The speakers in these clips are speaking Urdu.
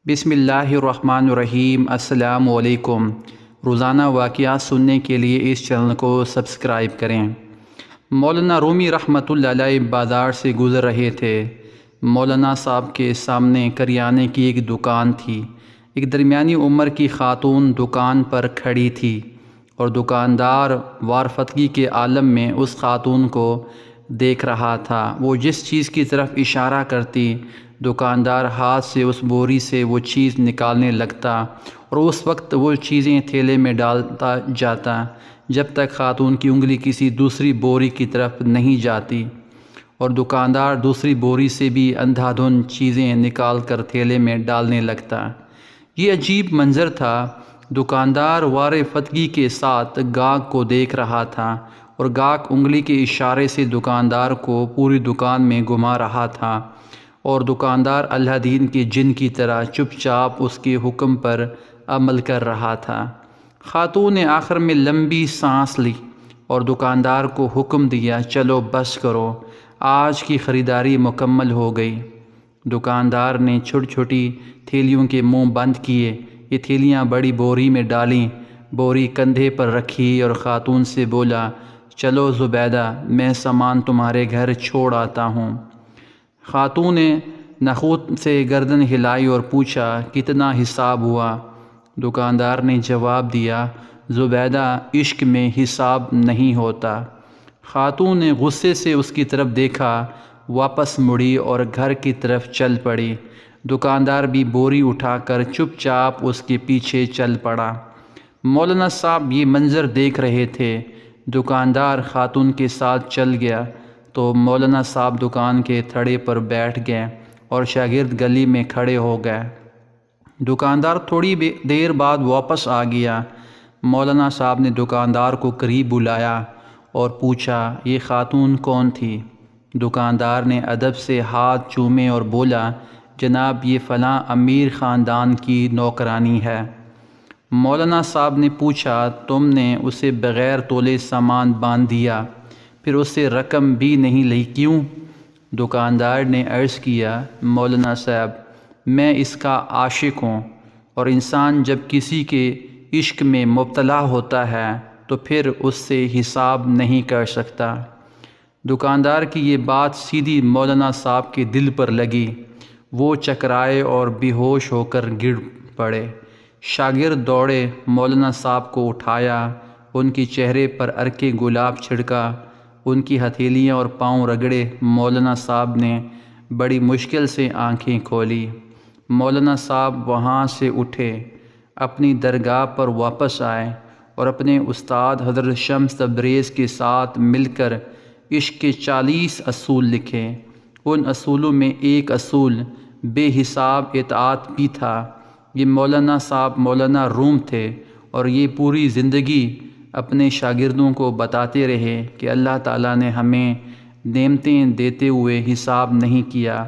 بسم اللہ الرحمن الرحیم۔ السلام علیکم۔ روزانہ واقعات سننے کے لیے اس چینل کو سبسکرائب کریں۔ مولانا رومی رحمۃ اللہ علیہ بازار سے گزر رہے تھے۔ مولانا صاحب کے سامنے کریانے کی ایک دکان تھی۔ ایک درمیانی عمر کی خاتون دکان پر کھڑی تھی اور دکاندار وارفتگی کے عالم میں اس خاتون کو دیکھ رہا تھا۔ وہ جس چیز کی طرف اشارہ کرتی، دکاندار ہاتھ سے اس بوری سے وہ چیز نکالنے لگتا اور اس وقت وہ چیزیں تھیلے میں ڈالتا جاتا جب تک خاتون کی انگلی کسی دوسری بوری کی طرف نہیں جاتی، اور دکاندار دوسری بوری سے بھی اندھا دھند چیزیں نکال کر تھیلے میں ڈالنے لگتا۔ یہ عجیب منظر تھا۔ دکاندار وارفتگی کے ساتھ گاہک کو دیکھ رہا تھا اور گاہک انگلی کے اشارے سے دکاندار کو پوری دکان میں گھما رہا تھا، اور دکاندار اللہ دین کے جن کی طرح چپ چاپ اس کے حکم پر عمل کر رہا تھا۔ خاتون نے آخر میں لمبی سانس لی اور دکاندار کو حکم دیا، چلو بس کرو، آج کی خریداری مکمل ہو گئی۔ دکاندار نے چھوٹی چھوٹی تھیلیوں کے منہ بند کیے، یہ تھیلیاں بڑی بوری میں ڈالیں، بوری کندھے پر رکھی اور خاتون سے بولا، چلو زبیدہ، میں سامان تمہارے گھر چھوڑ آتا ہوں۔ خاتون نے نخوت سے گردن ہلائی اور پوچھا، کتنا حساب ہوا؟ دکاندار نے جواب دیا، زبیدہ، عشق میں حساب نہیں ہوتا۔ خاتون نے غصے سے اس کی طرف دیکھا، واپس مڑی اور گھر کی طرف چل پڑی۔ دکاندار بھی بوری اٹھا کر چپ چاپ اس کے پیچھے چل پڑا۔ مولانا صاحب یہ منظر دیکھ رہے تھے۔ دکاندار خاتون کے ساتھ چل گیا تو مولانا صاحب دکان کے تھڑے پر بیٹھ گئے اور شاگرد گلی میں کھڑے ہو گئے۔ دکاندار تھوڑی دیر بعد واپس آ گیا۔ مولانا صاحب نے دکاندار کو قریب بلایا اور پوچھا، یہ خاتون کون تھی؟ دکاندار نے ادب سے ہاتھ چومے اور بولا، جناب، یہ فلاں امیر خاندان کی نوکرانی ہے۔ مولانا صاحب نے پوچھا، تم نے اسے بغیر تولے سامان باندھ دیا، پھر اس سے رقم بھی نہیں لی، کیوں؟ دکاندار نے عرض کیا، مولانا صاحب، میں اس کا عاشق ہوں، اور انسان جب کسی کے عشق میں مبتلا ہوتا ہے تو پھر اس سے حساب نہیں کر سکتا۔ دکاندار کی یہ بات سیدھی مولانا صاحب کے دل پر لگی۔ وہ چکرائے اور بے ہوش ہو کر گر پڑے۔ شاگرد دوڑے، مولانا صاحب کو اٹھایا، ان کی چہرے پر عرق گلاب چھڑکا، ان کی ہتھیلیاں اور پاؤں رگڑے۔ مولانا صاحب نے بڑی مشکل سے آنکھیں کھولی۔ مولانا صاحب وہاں سے اٹھے، اپنی درگاہ پر واپس آئے اور اپنے استاد حضرت شمس تبریز کے ساتھ مل کر عشق کے 40 اصول لکھے۔ ان اصولوں میں ایک اصول بے حساب اطاعت بھی تھا۔ یہ مولانا صاحب مولانا روم تھے اور یہ پوری زندگی اپنے شاگردوں کو بتاتے رہے کہ اللہ تعالیٰ نے ہمیں نعمتیں دیتے ہوئے حساب نہیں کیا،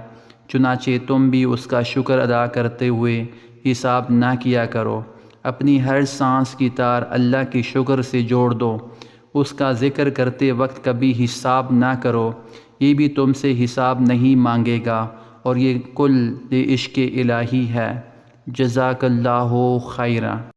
چنانچہ تم بھی اس کا شکر ادا کرتے ہوئے حساب نہ کیا کرو۔ اپنی ہر سانس کی تار اللہ کے شکر سے جوڑ دو، اس کا ذکر کرتے وقت کبھی حساب نہ کرو، یہ بھی تم سے حساب نہیں مانگے گا، اور یہ کل عشق الہی ہے۔ جزاک اللہ خیرا۔